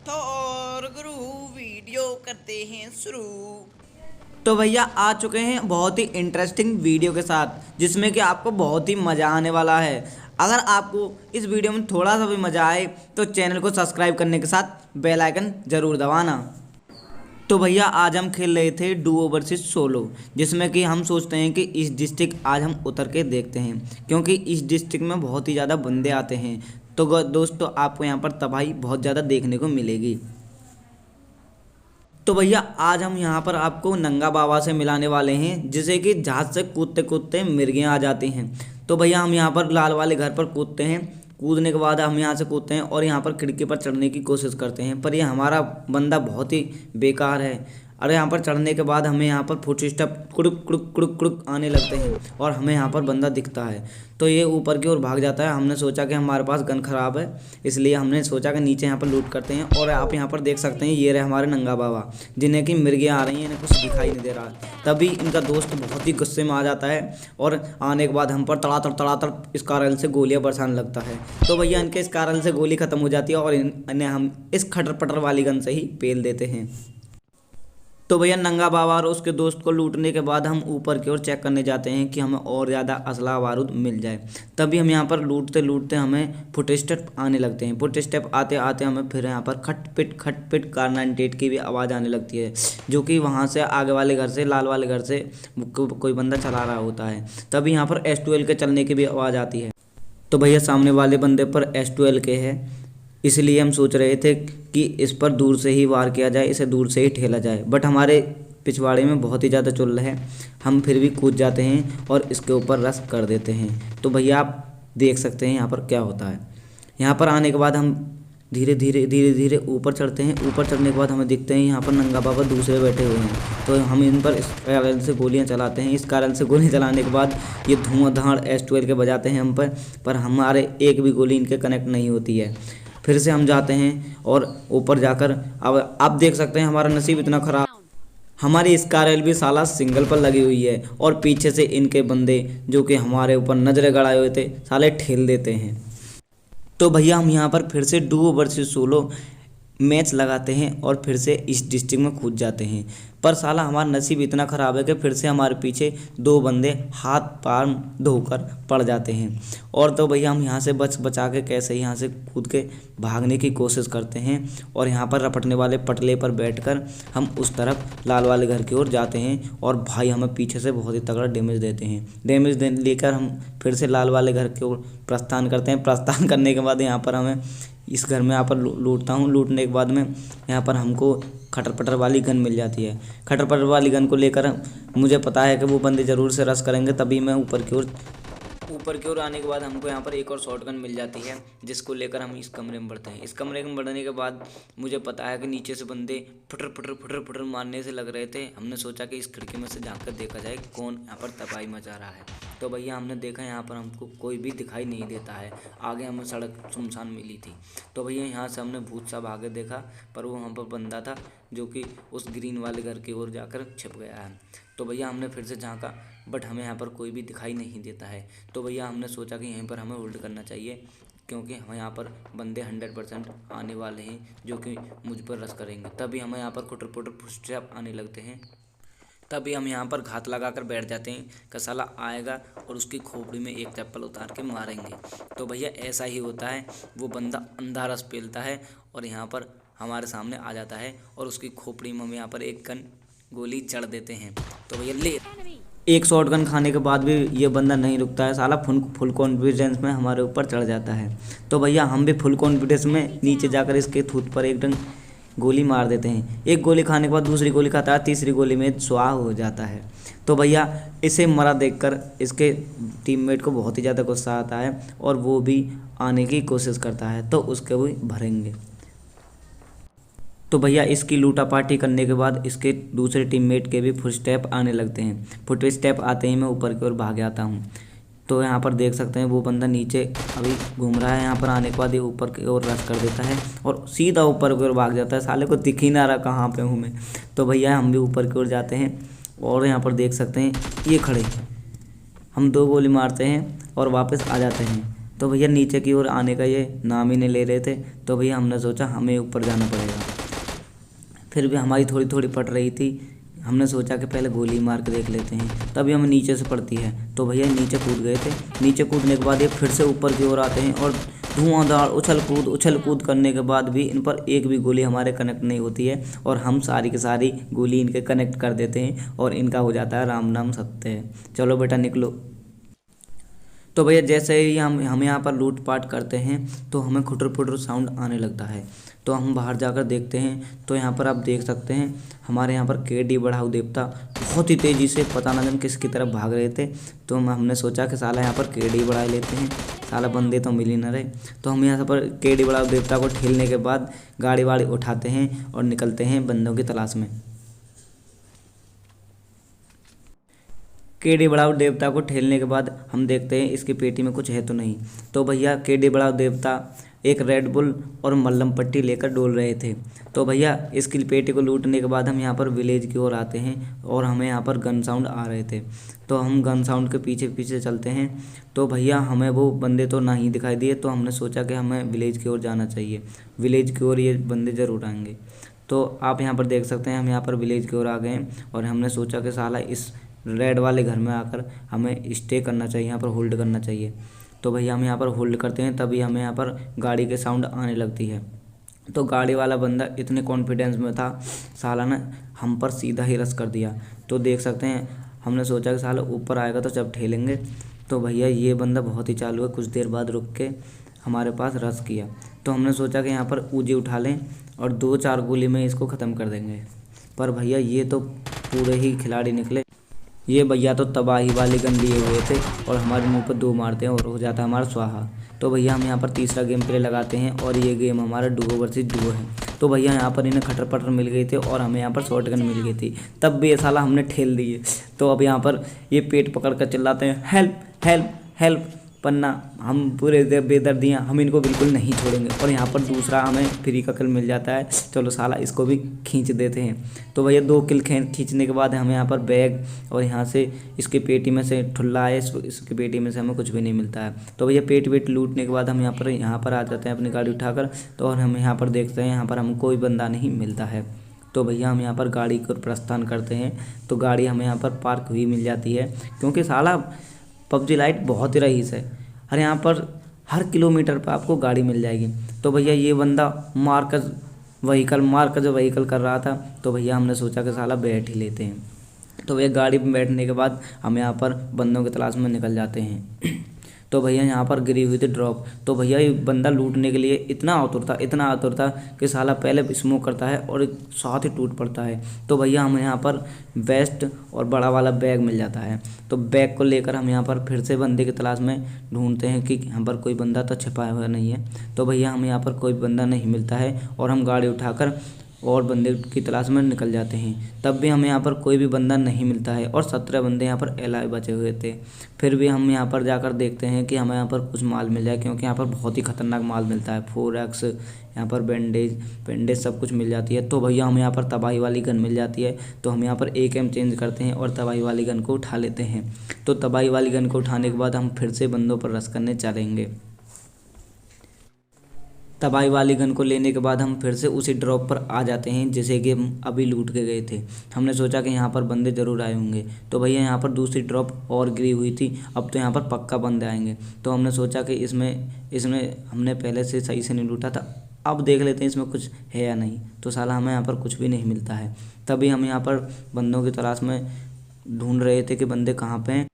तो और गुरु वीडियो करते हैं शुरू। तो भैया आ चुके हैं बहुत ही इंटरेस्टिंग वीडियो के साथ जिसमें कि आपको बहुत ही मज़ा आने वाला है। अगर आपको इस वीडियो में थोड़ा सा भी मज़ा आए तो चैनल को सब्सक्राइब करने के साथ बेल आइकन ज़रूर दबाना। तो भैया आज हम खेल रहे थे डुओ वर्सेस सोलो, जिसमें कि हम सोचते हैं कि इस डिस्ट्रिक्ट आज हम उतर के देखते हैं क्योंकि इस डिस्ट्रिक्ट में बहुत ही ज़्यादा बंदे आते हैं। तो दोस्तों आपको यहाँ पर तबाही बहुत ज़्यादा देखने को मिलेगी। तो भैया आज हम यहाँ पर आपको नंगा बाबा से मिलाने वाले हैं, जिसे कि जहाज से कूदते कूदते मिर्गियाँ आ जाती हैं। तो भैया हम यहाँ पर लाल वाले घर पर कूदते हैं। कूदने के बाद हम यहाँ से कूदते हैं और यहाँ पर खिड़की पर चढ़ने की कोशिश करते हैं, पर ये हमारा बंदा बहुत ही बेकार है। अरे यहाँ पर चढ़ने के बाद हमें यहाँ पर फुट स्टेप कुड़ुक कुड़ुक कुड़ुक कुड़ुक आने लगते हैं और हमें यहाँ पर बंदा दिखता है तो ये ऊपर की ओर भाग जाता है। हमने सोचा कि हमारे पास गन खराब है, इसलिए हमने सोचा कि नीचे यहाँ पर लूट करते हैं। और आप यहाँ पर देख सकते हैं ये रहे हमारे नंगा बाबा, जिन्हें कि मिर्गियाँ आ रही हैं, इन्हें कुछ दिखाई नहीं दे रहा। तभी इनका दोस्त बहुत ही गुस्से में आ जाता है और आने के बाद हम पर तड़ातड़ इस कारल से गोलियाँ बरसाने लगता है। तो भैया इनके इस कारल से गोली खत्म हो जाती है और इन्हें हम इस खटर पटर वाली गन से ही पेल देते हैं। तो भैया नंगा बाबा और उसके दोस्त को लूटने के बाद हम ऊपर की ओर चेक करने जाते हैं कि हमें और ज़्यादा असला बारूद मिल जाए। तभी हम यहाँ पर लूटते लूटते हमें फुट स्टेप आने लगते हैं। फुट स्टेप आते आते हमें फिर यहाँ पर खट पिट कार 98 की भी आवाज़ आने लगती है, जो कि वहाँ से आगे वाले घर से लाल वाले घर से कोई बंदा चला रहा होता है। तभी यहाँ पर S12 के चलने की भी आवाज़ आती है। तो भैया सामने वाले बंदे पर S12 के है, इसलिए हम सोच रहे थे कि इस पर दूर से ही वार किया जाए, इसे दूर से ही ठेला जाए। बट हमारे पिछवाड़े में बहुत ही ज़्यादा चुल है, हम फिर भी कूद जाते हैं और इसके ऊपर रश कर देते हैं। तो भैया आप देख सकते हैं यहाँ पर क्या होता है। यहाँ पर आने के बाद हम धीरे धीरे ऊपर चढ़ते हैं। ऊपर चढ़ने के बाद हमें दिखते हैं यहाँ पर नंगा बाबा दूसरे बैठे हुए हैं। तो हम इन पर इस कारण से गोलियाँ चलाते हैं। इस कारण से गोली चलाने के बाद ये धुआंधार S12 के बजाते हैं हम पर हमारे एक भी गोली इनके कनेक्ट नहीं होती है। फिर से हम जाते हैं और ऊपर जाकर अब आप देख सकते हैं हमारा नसीब इतना ख़राब, हमारी स्कारल भी साला सिंगल पर लगी हुई है और पीछे से इनके बंदे जो कि हमारे ऊपर नजरें गड़ाए हुए थे साले ठेल देते हैं। तो भैया हम यहाँ पर फिर से डुओ वर्सेस सोलो मैच लगाते हैं और फिर से इस डिस्ट्रिक्ट में कूद जाते हैं। पर साला हमारा नसीब इतना ख़राब है कि फिर से हमारे पीछे दो बंदे हाथ पार धोकर पड़ जाते हैं। और तो भैया हम यहाँ से बचा के कैसे यहाँ से कूद के भागने की कोशिश करते हैं और यहाँ पर रपटने वाले पटले पर बैठकर हम उस तरफ लाल वाले घर की ओर जाते हैं। और भाई हमें पीछे से बहुत ही तगड़ा डैमेज देते हैं। डैमेज लेकर हम फिर से लाल वाले घर की ओर प्रस्थान करते हैं। प्रस्थान करने के बाद यहाँ पर हमें इस घर में यहाँ पर लूटता हूँ। लूटने के बाद में यहाँ पर हमको खटर पटर वाली गन मिल जाती है। खटर पटर वाली गन को लेकर मुझे पता है कि वो बंदे ज़रूर से रश करेंगे, तभी मैं ऊपर की ओर आने के बाद हमको यहाँ पर एक और शॉट गन मिल जाती है, जिसको लेकर हम इस कमरे में बढ़ते हैं। इस कमरे में बढ़ने के बाद मुझे पता है कि नीचे से बंदे फुटर मारने से लग रहे थे। हमने सोचा कि इस खिड़की में से झाँक कर देखा जाए कौन यहाँ पर तबाही मचा रहा है। तो भैया हमने देखा यहाँ पर हमको कोई भी दिखाई नहीं देता है। आगे हमें सड़क सुनसान मिली थी। तो भैया यहाँ से हमने भूत सा भागे देखा, पर वो वहाँ पर बंदा था जो कि उस ग्रीन वाले घर की ओर जाकर छिप गया है। तो भैया हमने फिर से झाँका, बट हमें यहाँ पर कोई भी दिखाई नहीं देता है। तो भैया हमने सोचा कि यहीं पर हमें होल्ड करना चाहिए, क्योंकि हमें यहाँ पर बंदे 100% आने वाले हैं जो कि मुझ पर रश करेंगे। तभी हमें यहाँ पर कुटर पुटर फुटस्टेप आने लगते हैं। तभी हम यहाँ पर घात लगाकर बैठ जाते हैं कि साला आएगा और उसकी खोपड़ी में एक चप्पल उतार के मारेंगे। तो भैया ऐसा ही होता है, वो बंदा अंधा रस पेलता है और यहाँ पर हमारे सामने आ जाता है और उसकी खोपड़ी में हम यहाँ पर एक गोली जड़ देते हैं। तो भैया ले एक शॉट गन खाने के बाद भी ये बंदा नहीं रुकता है, साला फुल कॉन्फिडेंस में हमारे ऊपर चढ़ जाता है। तो भैया हम भी फुल कॉन्फिडेंस में नीचे जाकर इसके थूत पर एक डंग गोली मार देते हैं। एक गोली खाने के बाद दूसरी गोली खाता है, तीसरी गोली में स्वाह हो जाता है। तो भैया इसे मरा देखकर इसके टीममेट को बहुत ही ज़्यादा गुस्सा आता है और वो भी आने की कोशिश करता है, तो उसके भी भरेंगे। तो भैया इसकी लूटा पार्टी करने के बाद इसके दूसरे टीममेट के भी फुट स्टेप आने लगते हैं। फुट स्टेप आते ही मैं ऊपर की ओर भाग आता हूँ। तो यहाँ पर देख सकते हैं वो बंदा नीचे अभी घूम रहा है। यहाँ पर आने के बाद ये ऊपर की ओर रश कर देता है और सीधा ऊपर की ओर भाग जाता है। साले को दिख ही ना रहा कहाँ पे हूँ मैं। तो भैया हम भी ऊपर की ओर जाते हैं और यहाँ पर देख सकते हैं ये खड़े, हम 2 गोली मारते हैं और वापस आ जाते हैं। तो भैया नीचे की ओर आने का ये नाम ही नहीं ले रहे थे। तो भैया हमने सोचा हमें ऊपर जाना पड़ेगा। फिर भी हमारी थोड़ी थोड़ी पड़ रही थी। हमने सोचा कि पहले गोली मार के देख लेते हैं, तभी हमें नीचे से पड़ती है। तो भैया नीचे कूद गए थे। नीचे कूदने के बाद ये फिर से ऊपर की ओर आते हैं और धुआंधार उछल कूद करने के बाद भी इन पर एक भी गोली हमारे कनेक्ट नहीं होती है और हम सारी की सारी गोली इनके कनेक्ट कर देते हैं और इनका हो जाता है राम नाम सत्य है। चलो बेटा निकलो। तो भैया जैसे ही हम यहाँ पर लूट पाट करते हैं तो हमें खुटर पुटर साउंड आने लगता है। तो हम बाहर जाकर देखते हैं तो यहाँ पर आप देख सकते हैं हमारे यहाँ पर केडी बढ़ाऊ देवता बहुत ही तेज़ी से पता न जाने किसकी तरफ भाग रहे थे। तो हमने सोचा कि साला यहाँ पर केडी बढ़ा लेते हैं, साला बंदे तो मिल ही न रहे। तो हम यहाँ पर केडी बढ़ाऊ देवता को ठेलने के बाद गाड़ी वाड़ी उठाते हैं और निकलते हैं बंदों की तलाश में। केडी बढ़ाऊ देवता को ठेलने के बाद हम देखते हैं इसकी पेटी में कुछ है तो नहीं। तो भैया केडी बढ़ाऊ देवता एक रेड बुल और मल्लम पट्टी लेकर डोल रहे थे। तो भैया इसकी पेटी को लूटने के बाद हम यहाँ पर विलेज की ओर आते हैं और हमें यहाँ पर गन साउंड आ रहे थे। तो हम गन साउंड के पीछे पीछे चलते हैं। तो भैया हमें वो बंदे तो ना ही दिखाई दिए। तो हमने सोचा कि हमें विलेज की ओर जाना चाहिए, विलेज की ओर ये बंदे ज़रूर आएंगे। तो आप यहाँ पर देख सकते हैं हम यहाँ पर विलेज की ओर आ गए हैं और हमने सोचा कि साला इस रेड वाले घर में आकर हमें स्टे करना चाहिए, यहाँ पर होल्ड करना चाहिए। तो भैया हम यहाँ पर होल्ड करते हैं, तभी हमें यहाँ पर गाड़ी के साउंड आने लगती है। तो गाड़ी वाला बंदा इतने कॉन्फिडेंस में था, साला ने हम पर सीधा ही रश कर दिया। तो देख सकते हैं हमने सोचा कि साला ऊपर आएगा तो जब ठेलेंगे। तो भैया ये बंदा बहुत ही चालू है, कुछ देर बाद रुक के हमारे पास रश किया। तो हमने सोचा कि यहाँ पर ऊजी उठा लें और 2-4 गोली में इसको ख़त्म कर देंगे। पर भैया ये तो पूरे ही खिलाड़ी निकले। ये भैया तो तबाही वाले गन लिए हुए थे और हमारे मुंह पर 2 मारते हैं और हो जाता है हमारा स्वाहा। तो भैया हम यहाँ पर तीसरा गेम प्ले लगाते हैं और ये गेम हमारा डुओ वर्सेस डुओ है। तो भैया यहाँ पर इन्हें खटर पटर मिल गई थी और हमें यहाँ पर शॉर्ट गन मिल गई थी, तब भी ये साला हमने ठेल दिए। तो अब यहाँ पर ये पेट पकड़ कर चिल्लाते हैं हेल्प हेल्प हेल्प, पन्ना हम पूरे बेदर्दियाँ हम इनको बिल्कुल नहीं छोड़ेंगे। और यहाँ पर दूसरा हमें फ्री का किल मिल जाता है, चलो साला इसको भी खींच देते हैं। तो भैया 2 किल खींचने के बाद हमें यहाँ पर बैग और यहाँ से इसकी पेटी में से ठुल्ला है, इसकी पेटी में से हमें कुछ भी नहीं मिलता है। तो भैया पेट वेट लूटने के बाद हम यहाँ पर आ जाते हैं अपनी गाड़ी उठाकर। तो और हम यहाँ पर देखते हैं यहाँ पर हमें कोई बंदा नहीं मिलता है। तो भैया हम यहाँ पर गाड़ी को प्रस्थान करते हैं। तो गाड़ी हमें यहाँ पर पार्क हुई मिल जाती है, क्योंकि साला पबजी लाइट बहुत ही रईस है। और यहाँ पर हर किलोमीटर पर आपको गाड़ी मिल जाएगी। तो भैया ये बंदा मार्कज व्हीकल कर रहा था। तो भैया हमने सोचा कि साला बैठ ही लेते हैं। तो भैया गाड़ी में बैठने के बाद हम यहाँ पर बंदों की तलाश में निकल जाते हैं। तो भैया यहाँ पर गिरी हुई थी ड्रॉप। तो भैया ये बंदा लूटने के लिए इतना आतुर था कि साला पहले स्मोक करता है और साथ ही टूट पड़ता है। तो भैया हमें यहाँ पर वेस्ट और बड़ा वाला बैग मिल जाता है। तो बैग को लेकर हम यहाँ पर फिर से बंदे की तलाश में ढूंढते हैं कि यहाँ पर कोई बंदा तो छिपाया हुआ नहीं है। तो भैया हमें यहाँ पर कोई बंदा नहीं मिलता है और हम गाड़ी उठाकर और बंदे की तलाश में निकल जाते हैं। तब भी हमें यहाँ पर कोई भी बंदा नहीं मिलता है और 17 बंदे यहाँ पर अलाइव बचे हुए थे। फिर भी हम यहाँ पर जाकर देखते हैं कि हमें यहाँ पर कुछ माल मिल जाए, क्योंकि यहाँ पर बहुत ही ख़तरनाक माल मिलता है। 4x यहाँ पर बैंडेज सब कुछ मिल जाती है। तो भैया हमें यहाँ पर तबाही वाली गन मिल जाती है। तो हम यहाँ पर एक एम चेंज करते हैं और तबाही वाली गन को उठा लेते हैं। तो तबाही वाली गन को उठाने के बाद हम फिर से बंदों पर रश करने चलेंगे। तबाही वाली गन को लेने के बाद हम फिर से उसी ड्रॉप पर आ जाते हैं जिसे कि हम अभी लूट के गए थे। हमने सोचा कि यहाँ पर बंदे ज़रूर आए होंगे। तो भैया यहाँ पर दूसरी ड्रॉप और गिरी हुई थी, अब तो यहाँ पर पक्का बंदे आएंगे। तो हमने सोचा कि इसमें हमने पहले से सही से नहीं लूटा था, अब देख लेते हैं इसमें कुछ है या नहीं। तो साला हमें यहाँ पर कुछ भी नहीं मिलता है। तभी हम यहाँ पर बंदों की तलाश में ढूंढ रहे थे कि बंदे कहाँ पे हैं।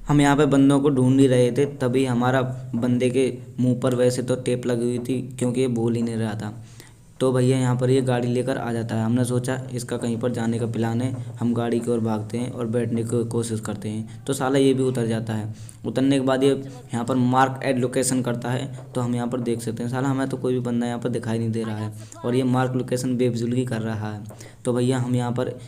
हम यहाँ पे बंदों को ढूंढ ही रहे थे, तभी हमारा बंदे के मुंह पर वैसे तो टेप लगी हुई थी, क्योंकि ये बोल ही नहीं रहा था। तो भैया यहाँ पर ये गाड़ी लेकर आ जाता है। हमने सोचा इसका कहीं पर जाने का प्लान है। हम गाड़ी की ओर भागते हैं और बैठने की कोशिश करते हैं। तो साला ये भी उतर जाता है। उतरने के बाद ये यहाँ पर मार्क एड लोकेशन करता है। तो हम यहाँ पर देख सकते हैं साला हमें तो कोई भी बंदा यहाँ पर दिखाई नहीं दे रहा है और ये मार्क लोकेशन बेफिजूली कर रहा है। तो भैया हम यहाँ पर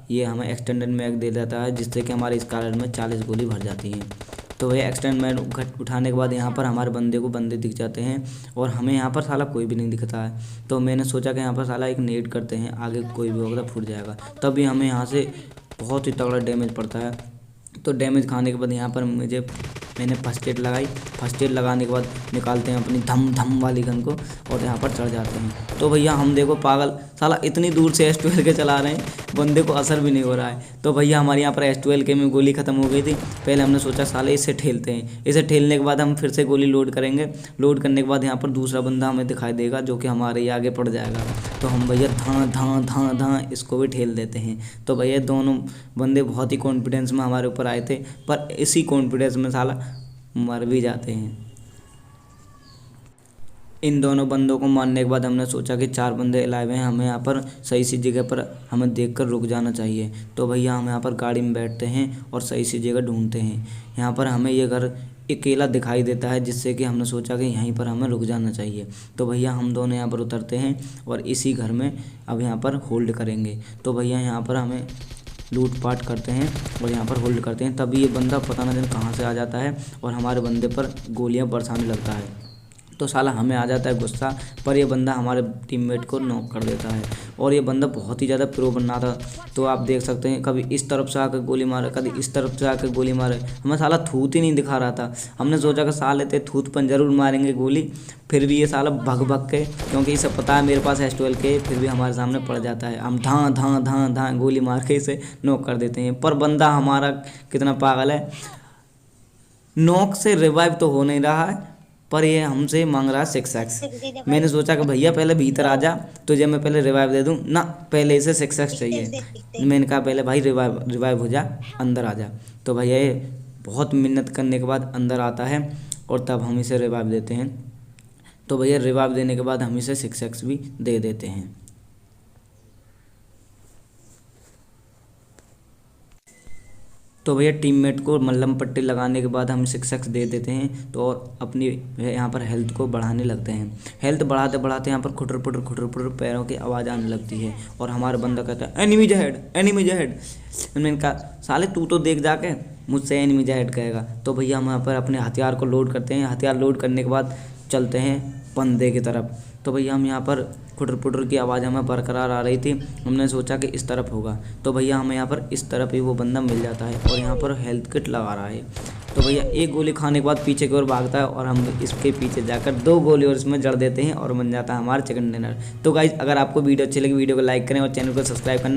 ये हमें एक्सटेंडेड मैग दे देता है, जिससे कि हमारे स्कारलेट में 40 गोली भर जाती हैं। तो भैया एक्सटेंड मैग उठाने के बाद यहाँ पर हमारे बंदे दिख जाते हैं और हमें यहाँ पर साला कोई भी नहीं दिखता है। तो मैंने सोचा कि यहाँ पर साला एक नेट करते हैं, आगे कोई भी होगा तो फूट जाएगा। तभी हमें यहाँ से बहुत ही तगड़ा डैमेज पड़ता है। तो डैमेज खाने के बाद यहाँ पर मुझे मैंने फर्स्ट एड लगाई। फर्स्ट एड लगाने के बाद निकालते हैं अपनी धम धम वाली गन को और यहाँ पर चढ़ जाते हैं। तो भैया हम देखो पागल साला इतनी दूर से S12 के चला रहे हैं, बंदे को असर भी नहीं हो रहा है। तो भैया हमारे यहाँ पर S12 के में गोली ख़त्म हो गई थी। पहले हमने सोचा साले इसे ठेलते हैं, इसे ठेलने के बाद हम फिर से गोली लोड करेंगे। लोड करने के बाद यहाँ पर दूसरा बंदा हमें दिखाई देगा जो कि हमारे ही आगे पड़ जाएगा। तो हम भैया धाँ धाँ धाँ धाँ इसको भी ठेल देते हैं। तो भैया दोनों बंदे बहुत ही कॉन्फिडेंस में हमारे ऊपर आए थे, पर इसी कॉन्फिडेंस में साला मर भी जाते हैं। इन दोनों बंदों को मारने के बाद हमने सोचा कि 4 बंदे अलाइव हैं, हमें यहाँ पर सही सी जगह पर हमें देखकर रुक जाना चाहिए। तो भैया हम यहाँ पर गाड़ी में बैठते हैं और सही सी जगह ढूंढते हैं। यहाँ पर हमें ये घर अकेला दिखाई देता है, जिससे कि हमने सोचा कि यहीं पर हमें रुक जाना चाहिए। तो भैया हम दोनों यहाँ पर उतरते हैं और इसी घर में अब यहाँ पर होल्ड करेंगे। तो भैया यहाँ पर हमें लूटपाट करते हैं और यहाँ पर होल्ड करते हैं। तभी ये बंदा पता न जाने कहाँ से आ जाता है और हमारे बंदे पर गोलियाँ बरसाने लगता है। तो साला हमें आ जाता है गुस्सा, पर ये बंदा हमारे टीममेट को नॉक कर देता है। और ये बंदा बहुत ही ज़्यादा प्रो बनना था। तो आप देख सकते हैं कभी इस तरफ से आकर गोली मारे, कभी इस तरफ से आकर गोली मारे। हमें साला थूत ही नहीं दिखा रहा था। हमने सोचा कि साले ते थूत पर जरूर मारेंगे गोली, फिर भी ये साला भग भग के, क्योंकि इसे पता है मेरे पास S12 के, फिर भी हमारे सामने पड़ जाता है। हम धाँ धाँ धाँ धाँ गोली मार के इसे नॉक कर देते हैं। पर बंदा हमारा कितना पागल है, नॉक से रिवाइव तो हो नहीं रहा है, पर ये हमसे मांग रहा है 6x। मैंने सोचा कि भैया पहले भीतर आ जा, तुझे मैं पहले रिवाइव दे दूं ना, पहले इसे 6x चाहिए। मैंने कहा पहले भाई रिवाइव हो जा, अंदर आ जा। तो भैया ये बहुत मेहनत करने के बाद अंदर आता है और तब हम इसे रिवाइव देते हैं। तो भैया रिवाइव देने के बाद हम इसे 6x भी दे देते हैं। तो भैया टीममेट को मल्लम पट्टी लगाने के बाद हम 6x दे देते हैं। तो और अपनी यहाँ पर हेल्थ को बढ़ाने लगते हैं। हेल्थ बढ़ाते बढ़ाते यहाँ पर खुटर पुटर पैरों की आवाज़ आने लगती है और हमारा बंदा कहता है एनिमीज अहेड, एनिमीज अहेड। मैंने कहा साले तू तो देख जाके मुझसे एनिमीज अहेड कहेगा। तो भैया हम यहाँ पर अपने हथियार को लोड करते हैं। हथियार लोड करने के बाद चलते हैं बंदे की तरफ। तो भैया हम यहाँ पर खुटर पुटर की आवाज़ हमें बरकरार आ रही थी। हमने सोचा कि इस तरफ होगा। तो भैया हमें यहाँ पर इस तरफ ही वो बंदा मिल जाता है और यहाँ पर हेल्थ किट लगा रहा है। तो भैया एक गोली खाने के बाद पीछे की ओर भागता है और हम इसके पीछे जाकर 2 गोली और इसमें जड़ देते हैं और बन जाता है हमारा चिकन डिनर। तो गाइस अगर आपको वीडियो अच्छी लगी वीडियो को लाइक करें और चैनल को सब्सक्राइब करना